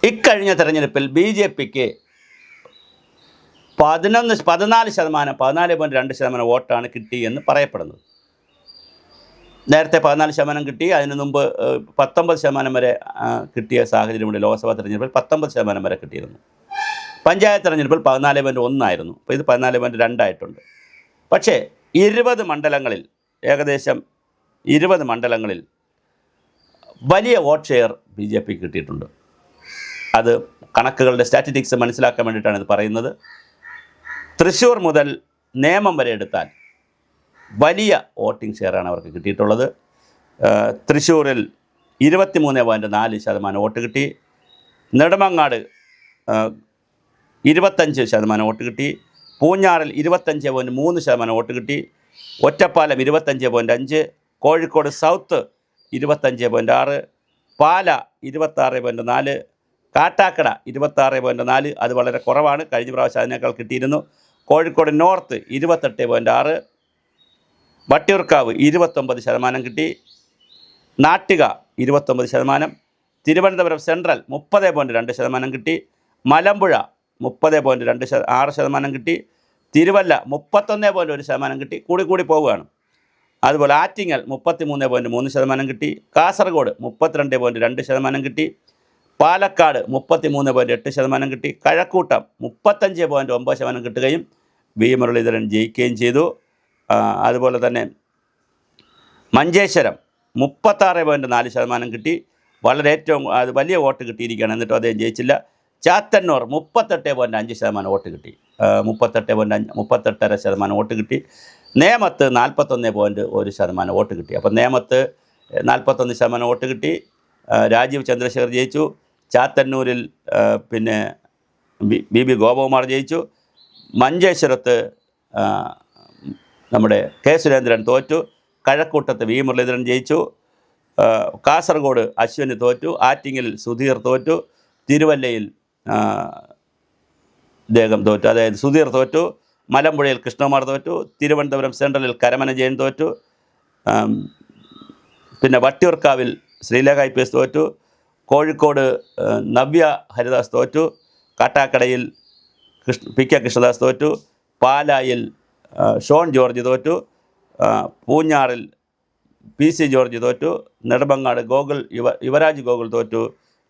ഇക്കഴിഞ്ഞ തെരഞ്ഞെടുപ്പിൽ BJPക്ക് 14% 14.2% വോട്ടാണ് കിട്ടിയെന്ന് പറയപ്പെടുന്നത്. നേരത്തെ 14% കിട്ടി, അതിനു മുമ്പ് 19% വരെ കിട്ടിയ സാഹചര്യമുണ്ട്. ലോക്സഭാ തെരഞ്ഞെടുപ്പിൽ 19% വരെ കിട്ടിയിരുന്നു. പഞ്ചായത്ത് തെരഞ്ഞെടുപ്പിൽ 14.1 ആയിരുന്നു. അപ്പോൾ ഇത് 14.2 ആയിട്ടുണ്ട്. പക്ഷേ 20 മണ്ഡലങ്ങളിൽ, ഏകദേശം 20 മണ്ഡലങ്ങളിൽ വലിയ വോട്ട് ഷെയർ BJPക്ക് കിട്ടിയിട്ടുണ്ട്. അത് കണക്കുകളുടെ സ്റ്റാറ്റിസ്റ്റിക്സ് മനസ്സിലാക്കാൻ വേണ്ടിയിട്ടാണ് ഇത് പറയുന്നത്. തൃശ്ശൂർ മുതൽ നേമം വരെ എടുത്താൽ വലിയ വോട്ടിംഗ് ഷെയറാണ് അവർക്ക് കിട്ടിയിട്ടുള്ളത്. തൃശ്ശൂരിൽ 23.4% വോട്ട് കിട്ടി. നെടുമങ്ങാട് 25% വോട്ട് കിട്ടി. പൂഞ്ഞാറിൽ 25.3% വോട്ട് കിട്ടി. ഒറ്റപ്പാലം 25.5, കോഴിക്കോട് സൗത്ത് 25.6, പാല 26.4, കാട്ടാക്കട 26.4. അത് വളരെ കുറവാണ്, കഴിഞ്ഞ പ്രാവശ്യം അതിനേക്കാൾ കിട്ടിയിരുന്നു. കോഴിക്കോട് നോർത്ത് 28.6, വട്ടിയൂർക്കാവ് 29% കിട്ടി. നാട്ടിക 29%, തിരുവനന്തപുരം സെൻട്രൽ 30.2% കിട്ടി. മലമ്പുഴ 30.26% കിട്ടി. തിരുവല്ല 31.1% കിട്ടി. കൂടി പോവുകയാണ്. അതുപോലെ ആറ്റിങ്ങൽ 33.3% കിട്ടി. കാസർഗോഡ് 32.2% കിട്ടി. പാലക്കാട് 33.8% കിട്ടി. കഴക്കൂട്ടം 35.9% കിട്ടുകയും വി മുരളീധരൻ ജയിക്കുകയും ചെയ്തു. അതുപോലെ തന്നെ മഞ്ചേശ്വരം 36.4% കിട്ടി. വളരെ അത് വലിയ വോട്ട് കിട്ടിയിരിക്കുകയാണ്, എന്നിട്ടും അദ്ദേഹം ജയിച്ചില്ല. ചാത്തന്നൂർ 38.5% വോട്ട് കിട്ടി. 38.5% വോട്ട് കിട്ടി. നേമത്ത് 41.1% വോട്ട് കിട്ടി. അപ്പോൾ നേമത്ത് 41% വോട്ട് കിട്ടി. രാജീവ് ചന്ദ്രശേഖർ ജയിച്ചു. ചാത്തന്നൂരിൽ പിന്നെ ബി ഗോപകുമാർ ജയിച്ചു. മഞ്ചേശ്വരത്ത് നമ്മുടെ കെ സുരേന്ദ്രൻ തോറ്റു. കഴക്കൂട്ടത്ത് വി മുരളീധരൻ ജയിച്ചു. കാസർഗോഡ് അശ്വിന് തോറ്റു. ആറ്റിങ്ങൽ സുധീർ തോറ്റു. തിരുവല്ലയിൽ അദ്ദേഹം തോറ്റു, അതായത് സുധീർ തോറ്റു. മലമ്പുഴയിൽ കൃഷ്ണകുമാർ തോറ്റു. തിരുവനന്തപുരം സെൻട്രലിൽ കരമന ജയൻ തോറ്റു. പിന്നെ വട്ടിയൂർക്കാവിൽ ശ്രീലേഖ IPS തോറ്റു. കോഴിക്കോട് നവ്യ ഹരിദാസ് തോറ്റു. കാട്ടാക്കടയിൽ PK കൃഷ്ണദാസ് തോറ്റു. പാലായിൽ ഷോൺ ജോർജ് തോറ്റു. പൂഞ്ഞാറിൽ PC ജോർജ് തോറ്റു. നെടുമങ്ങാട് യുവരാജ് ഗോകുൽ തോറ്റു.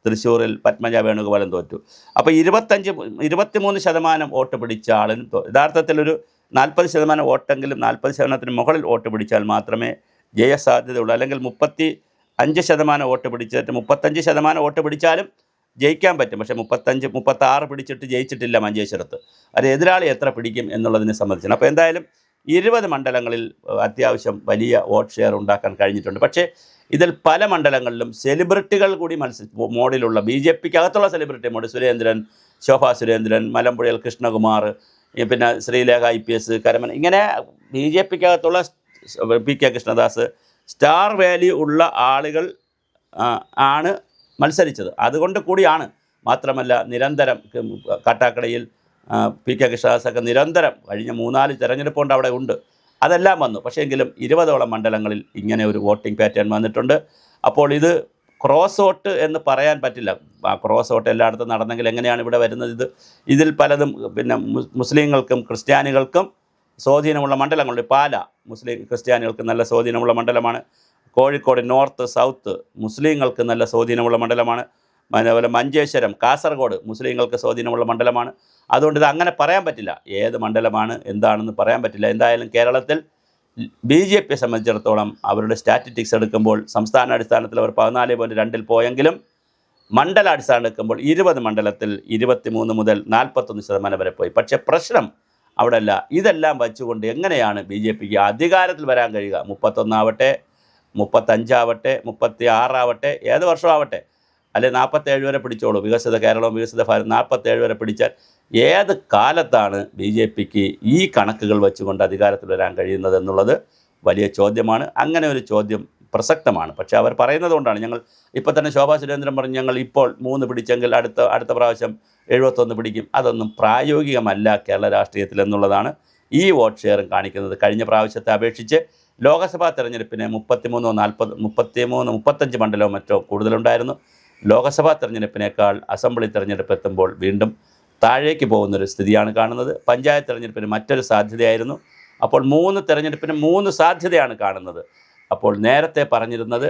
തൃശ്ശൂരിൽ പത്മജ വേണുഗോപാലൻ തോറ്റു. അപ്പോൾ 23% വോട്ട് പിടിച്ച ആളിന് യഥാർത്ഥത്തിലൊരു 40% വോട്ടെങ്കിലും 40%-ന് മുകളിൽ വോട്ട് പിടിച്ചാൽ മാത്രമേ ജയസാധ്യതയുള്ളൂ. അല്ലെങ്കിൽ 35% വോട്ട് പിടിച്ചിട്ട് 35% വോട്ട് പിടിച്ചാലും ജയിക്കാൻ പറ്റും. പക്ഷേ 36 പിടിച്ചിട്ട് ജയിച്ചിട്ടില്ല മഞ്ചേശ്വരത്ത്. അത് എതിരാളി എത്ര പിടിക്കും എന്നുള്ളതിനെ സംബന്ധിച്ചാണ്. അപ്പോൾ എന്തായാലും 20 മണ്ഡലങ്ങളിൽ അത്യാവശ്യം വലിയ വോട്ട് ഷെയർ ഉണ്ടാക്കാൻ കഴിഞ്ഞിട്ടുണ്ട്. പക്ഷേ ഇതിൽ പല മണ്ഡലങ്ങളിലും സെലിബ്രിറ്റികൾ കൂടി മോഡിലുള്ള BJPക്ക് അകത്തുള്ള സെലിബ്രിറ്റി മോഡ്, സുരേന്ദ്രൻ, ശോഭാ സുരേന്ദ്രൻ, മലമ്പുഴയിൽ കൃഷ്ണകുമാർ, പിന്നെ ശ്രീലേഖ IPS, കരമന, ഇങ്ങനെ BJPക്ക് അകത്തുള്ള PK കൃഷ്ണദാസ്, സ്റ്റാർ വാല്യൂ ഉള്ള ആളുകൾ ആണ് മത്സരിച്ചത്. അതുകൊണ്ട് കൂടിയാണ്. മാത്രമല്ല നിരന്തരം കാട്ടാക്കടയിൽ PK കൃഷ്ണദാസൊക്കെ നിരന്തരം കഴിഞ്ഞ 3-4 തെരഞ്ഞെടുപ്പ് കൊണ്ട് അവിടെ ഉണ്ട്. അതെല്ലാം വന്നു. പക്ഷേ എങ്കിലും 20ഓളം മണ്ഡലങ്ങളിൽ ഇങ്ങനെ ഒരു വോട്ടിംഗ് പാറ്റേൺ വന്നിട്ടുണ്ട്. അപ്പോൾ ഇത് ക്രോസ് വോട്ട് എന്ന് പറയാൻ പറ്റില്ല. ക്രോസ് വോട്ട് എല്ലായിടത്തും നടന്നെങ്കിൽ എങ്ങനെയാണ് ഇവിടെ വരുന്നത്? ഇതിൽ പലതും പിന്നെ മുസ്ലിങ്ങൾക്കും ക്രിസ്ത്യാനികൾക്കും സ്വാധീനമുള്ള മണ്ഡലങ്ങളുണ്ട്. പാല മുസ്ലിം ക്രിസ്ത്യാനികൾക്ക് നല്ല സ്വാധീനമുള്ള മണ്ഡലമാണ്. കോഴിക്കോട് നോർത്ത് സൗത്ത് മുസ്ലിങ്ങൾക്ക് നല്ല സ്വാധീനമുള്ള മണ്ഡലമാണ്. അതേപോലെ മഞ്ചേശ്വരം, കാസർഗോഡ് മുസ്ലിങ്ങൾക്ക് സ്വാധീനമുള്ള മണ്ഡലമാണ്. അതുകൊണ്ട് ഇത് അങ്ങനെ പറയാൻ പറ്റില്ല, ഏത് മണ്ഡലമാണ് എന്താണെന്ന് പറയാൻ പറ്റില്ല. എന്തായാലും കേരളത്തിൽ BJPയെ സംബന്ധിച്ചിടത്തോളം അവരുടെ സ്റ്റാറ്റിസ്റ്റിക്സ് എടുക്കുമ്പോൾ സംസ്ഥാന അടിസ്ഥാനത്തിൽ അവർ 14.2-ൽ പോയെങ്കിലും മണ്ഡലാടിസ്ഥാനം എടുക്കുമ്പോൾ 20 മണ്ഡലത്തിൽ 23 മുതൽ 41% വരെ പോയി. പക്ഷേ പ്രശ്നം അവിടെ അല്ല. ഇതെല്ലാം വച്ചുകൊണ്ട് എങ്ങനെയാണ് BJPക്ക് അധികാരത്തിൽ വരാൻ കഴിയുക? 31 ആവട്ടെ, 35 ആവട്ടെ, 36 ആവട്ടെ, ഏത് വർഷമാവട്ടെ, അല്ലെ 47 വരെ പിടിച്ചോളൂ. വികസിത കേരളവും വികസിത ഭാരതം 47 വരെ പിടിച്ചാൽ ഏത് കാലത്താണ് BJPക്ക് ഈ കണക്കുകൾ വെച്ചുകൊണ്ട് അധികാരത്തിൽ വരാൻ കഴിയുന്നത് എന്നുള്ളത് വലിയ ചോദ്യമാണ്. അങ്ങനെ ഒരു ചോദ്യം പ്രസക്തമാണ്. പക്ഷേ അവർ പറയുന്നത് കൊണ്ടാണ്. ഞങ്ങൾ ഇപ്പോൾ തന്നെ ശോഭാ സുരേന്ദ്രൻ പറഞ്ഞു ഞങ്ങൾ ഇപ്പോൾ 3 പിടിച്ചെങ്കിൽ അടുത്ത പ്രാവശ്യം 71 പിടിക്കും. അതൊന്നും പ്രായോഗികമല്ല കേരള രാഷ്ട്രീയത്തിൽ എന്നുള്ളതാണ് ഈ വോട്ട് ഷെയറും കാണിക്കുന്നത്. കഴിഞ്ഞ പ്രാവശ്യത്തെ അപേക്ഷിച്ച് ലോക്സഭാ തെരഞ്ഞെടുപ്പിന് 33, 40, 35 മണ്ഡലവും മറ്റോ കൂടുതലുണ്ടായിരുന്നു. ലോക്സഭാ തെരഞ്ഞെടുപ്പിനേക്കാൾ അസംബ്ലി തെരഞ്ഞെടുപ്പ് എത്തുമ്പോൾ വീണ്ടും താഴേക്ക് പോകുന്നൊരു സ്ഥിതിയാണ് കാണുന്നത്. പഞ്ചായത്ത് തെരഞ്ഞെടുപ്പിന് മറ്റൊരു സാധ്യതയായിരുന്നു. അപ്പോൾ 3 തെരഞ്ഞെടുപ്പിന് 3 സാധ്യതയാണ് കാണുന്നത്. അപ്പോൾ നേരത്തെ പറഞ്ഞിരുന്നത്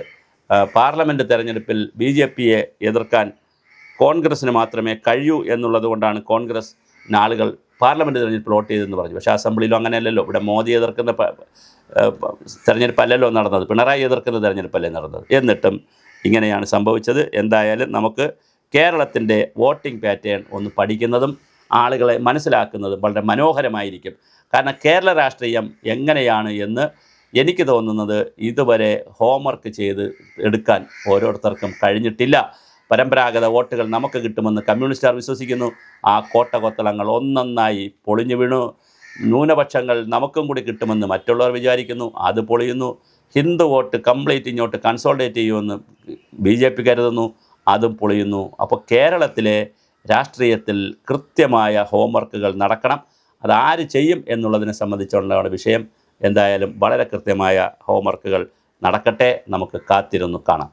പാർലമെൻറ്റ് തെരഞ്ഞെടുപ്പിൽ BJPയെ എതിർക്കാൻ കോൺഗ്രസ്സിന് മാത്രമേ കഴിയൂ എന്നുള്ളത് കൊണ്ടാണ് കോൺഗ്രസ് ആളുകൾ പാർലമെൻറ്റ് തെരഞ്ഞെടുപ്പിൽ വോട്ട് ചെയ്തെന്ന് പറഞ്ഞു. പക്ഷേ അസംബ്ലിയിലും അങ്ങനെയല്ലല്ലോ. ഇവിടെ മോദി എതിർക്കുന്ന തെരഞ്ഞെടുപ്പല്ലല്ലോ നടന്നത്, പിണറായി എതിർക്കുന്ന തെരഞ്ഞെടുപ്പല്ലേ നടന്നത്. എന്നിട്ടും ഇങ്ങനെയാണ് സംഭവിച്ചത്. എന്തായാലും നമുക്ക് കേരളത്തിൻ്റെ വോട്ടിംഗ് പാറ്റേൺ ഒന്ന് പഠിക്കുന്നതും ആളുകളെ മനസ്സിലാക്കുന്നതും വളരെ മനോഹരമായിരിക്കും. കാരണം കേരള രാഷ്ട്രീയം എങ്ങനെയാണ് എന്ന് എനിക്ക് തോന്നുന്നത് ഇതുവരെ ഹോംവർക്ക് ചെയ്ത് എടുക്കാൻ ഓരോരുത്തർക്കും കഴിഞ്ഞിട്ടില്ല. പരമ്പരാഗത വോട്ടുകൾ നമുക്ക് കിട്ടുമെന്ന് കമ്മ്യൂണിസ്റ്റുകാർ വിശ്വസിക്കുന്നു. ആ കോട്ടകൊത്തളങ്ങൾ ഒന്നൊന്നായി പൊളിഞ്ഞു വീണു. ന്യൂനപക്ഷങ്ങൾ നമുക്കും കൂടി കിട്ടുമെന്ന് മറ്റുള്ളവർ വിചാരിക്കുന്നു, അത് പൊളിയുന്നു. ഹിന്ദു വോട്ട് കംപ്ലീറ്റ് ഇങ്ങോട്ട് കൺസോൾട്ടേറ്റ് ചെയ്യുമെന്ന് BJP കരുതുന്നു, അതും പൊളിയുന്നു. അപ്പോൾ കേരളത്തിലെ രാഷ്ട്രീയത്തിൽ കൃത്യമായ ഹോംവർക്കുകൾ നടക്കണം. അതാര് ചെയ്യും എന്നുള്ളതിനെ സംബന്ധിച്ചുള്ള വിഷയം. എന്തായാലും വളരെ കൃത്യമായ ഹോംവർക്കുകൾ നടക്കട്ടെ. നമുക്ക് കാത്തിരുന്നു കാണാം.